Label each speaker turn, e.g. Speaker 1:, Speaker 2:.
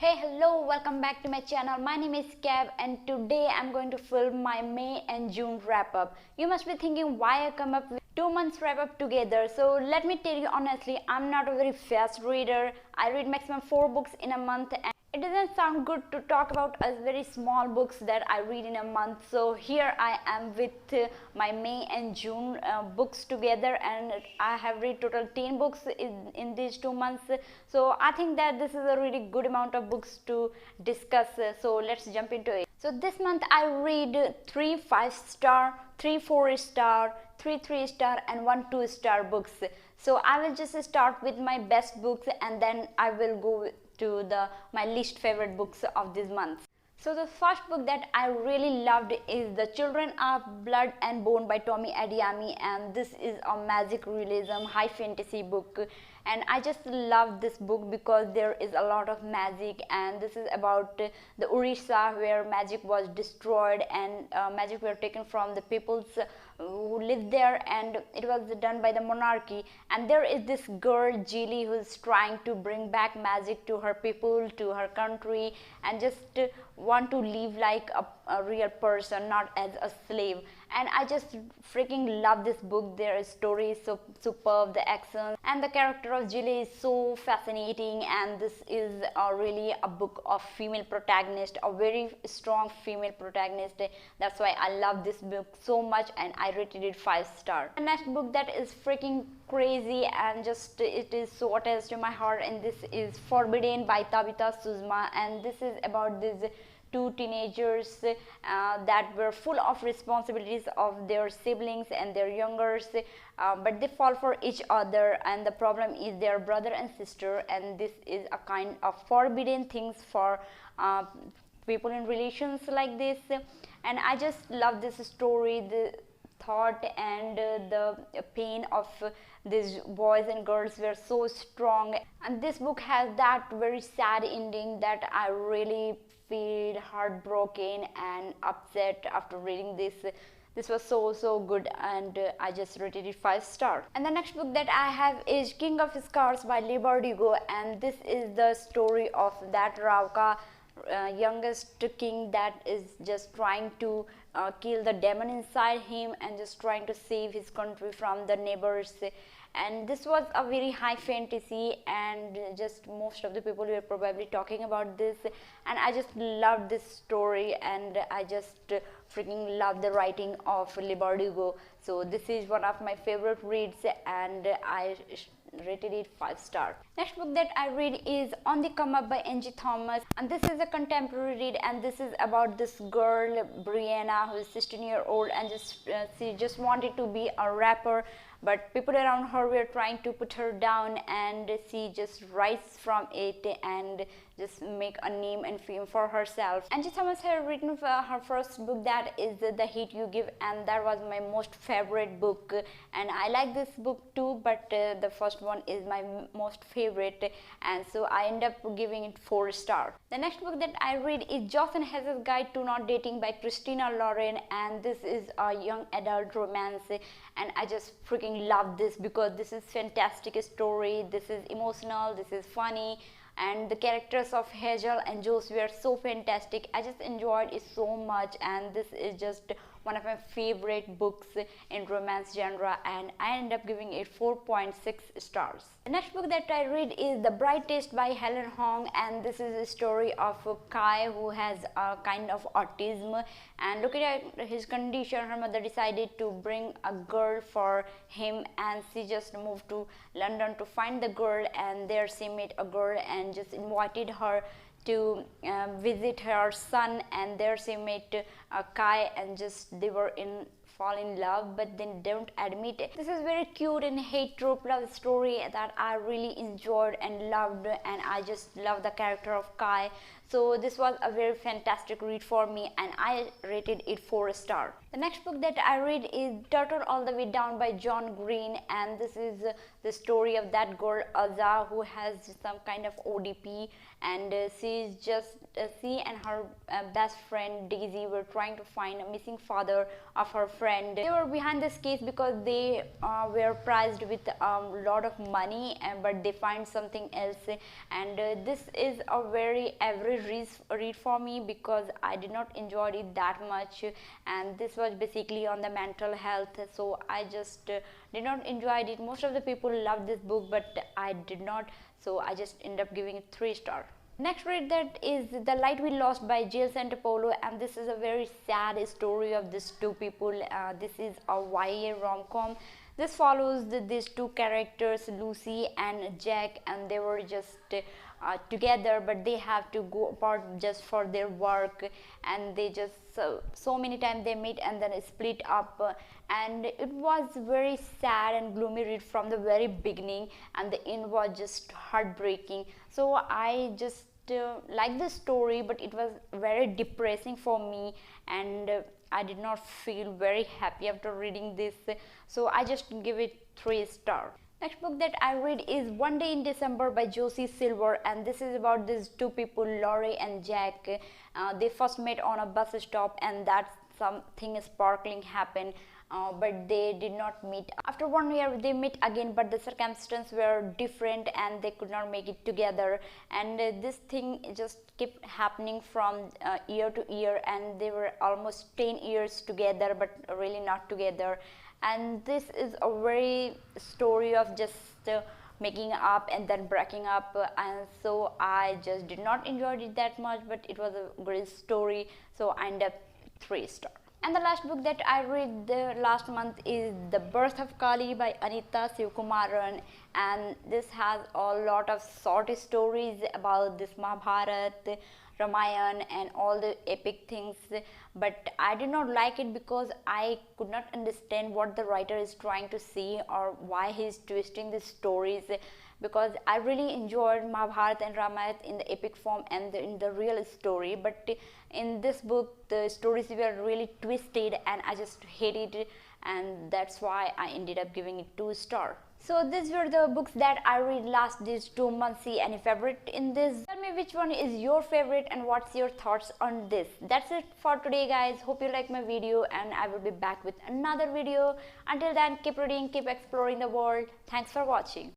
Speaker 1: Hey, hello, welcome back to my channel. My name is Kev and today I'm going to film my May and June wrap up. You must be thinking why I come up with 2 months wrap up together. So let me tell you honestly, I'm not a very fast reader. I read maximum 4 books in a month and it doesn't sound good to talk about as very small books that I read in a month. So here I am with my May and June books together, and I have read total 10 books in these 2 months. So I think that this is a really good amount of books to discuss. So let's jump into it. So this month I read 3 5-star, 3 4-star, 3 3-star and 1 2-star books. So I will just start with my best books and then I will go to my least favorite books of this month. So the first book that I really loved is The Children of Blood and Bone by Tomi, and this is a magic realism high fantasy book, and I just love this book because there is a lot of magic, and this is about the Orissa where magic was destroyed and magic were taken from the peoples who lived there, and it was done by the monarchy. And there is this girl Jilly who's trying to bring back magic to her people, to her country, and just want to live like a real person, not as a slave. And I just freaking love this book. Their story is so superb, the accent and the character of Jilly is so fascinating, and this is really a book of female protagonist, a very strong female protagonist. That's why I love this book so much and I rated it 5-star. The next book that is freaking crazy and just it is so attached to my heart, and this is Forbidden by Tabitha, suzuma, and this is about these 2 teenagers that were full of responsibilities of their siblings and their youngers, but they fall for each other, and the problem is their brother and sister, and this is a kind of forbidden things for people in relations like this. And I just love this story, the thought and the pain of these boys and girls were so strong, and this book has that very sad ending that I really feel heartbroken and upset after reading this. This was so good, and I just rated it 5-star. And the next book that I have is King of Scars by Leigh Bardugo, and this is the story of that Rauka youngest king that is just trying to kill the demon inside him and just trying to save his country from the neighbors. And this was a very high fantasy, and just most of the people were probably talking about this, and I just loved this story, and I just freaking love the writing of Leigh Bardugo. So this is one of my favorite reads and I rated it 5-star. Next book that I read is On the Come Up by Angie Thomas, and this is a contemporary read, and this is about this girl Brianna who is 16-year-old and she just wanted to be a rapper, but people around her were trying to put her down, and she just rises from it and just make a name and fame for herself. Angie Thomas had written her first book, that is The Hate You Give, and that was my most favorite book, and I like this book too, but the first one is my most favorite, and so I end up giving it 4-star. The next book that I read is Josie and Hazel's Guide to Not Dating by Christina, and this is a young adult romance, and I just freaking love this because this is fantastic story. This is emotional, this is funny, and the characters of Hazel and Josie were so fantastic. I just enjoyed it so much, and this is just one of my favorite books in romance genre, and I end up giving it 4.6 stars. The next book that I read is The Bright Taste by Helen Hoang, and this is a story of Kai who has a kind of autism, and looking at his condition, her mother decided to bring a girl for him, and she just moved to London to find the girl, and there she met a girl and just invited her to visit her son, and there she met Kai, and just they were fall in love, but then don't admit it. This is very cute and hate trope love story that I really enjoyed and loved, and I just love the character of Kai. So this was a very fantastic read for me, and I rated it 4-star. The The next book that I read is Turtle All the Way Down by John Green, and this is the story of that girl Azza who has some kind of ODP, and she and her best friend Daisy were trying to find a missing father of her friend. They were behind this case because they were prized with a lot of money, but they find something else, and this is a very average read for me because I did not enjoy it that much, and this was basically on the mental health, so I just did not enjoy it. Most of the people loved this book, but I did not, so I just ended up giving it 3 stars. Next read that is The Light We Lost by Jill Santopolo, and this is a very sad story of these two people. This is a YA rom-com. This follows these two characters, Lucy and Jack, and they were just together, but they have to go apart just for their work, and they just so many times they meet and then split up, and it was very sad and gloomy read from the very beginning, and the end was just heartbreaking. So I just like the story, but it was very depressing for me, and I did not feel very happy after reading this, so I just give it 3 stars. Next book that I read is One Day in December by Josie Silver, and this is about these two people, Laurie and Jack. They first met on a bus stop, and that something sparkling happened, but they did not meet. After 1 year they meet again, but the circumstances were different and they could not make it together, and this thing just kept happening from year to year, and they were almost 10 years together but really not together. And this is a very story of just making up and then breaking up, and so I just did not enjoy it that much, but it was a great story, so I ended up 3 stars. And the last book that I read last month is The Birth of Kali by Anita Sivakumaran, and this has a lot of short stories about this Mahabharata, Ramayana and all the epic things, but I did not like it because I could not understand what the writer is trying to say or why he is twisting the stories, because I really enjoyed Mahabharata and Ramayana in the epic form and in the real story, but in this book the stories were really twisted and I just hated it, and that's why I ended up giving it 2 stars. So these were the books that I read last these 2 months. See any favorite in this? Tell me which one is your favorite and what's your thoughts on this. That's it for today, guys. Hope you like my video, and I will be back with another video. Until then, keep reading, keep exploring the world. Thanks for watching.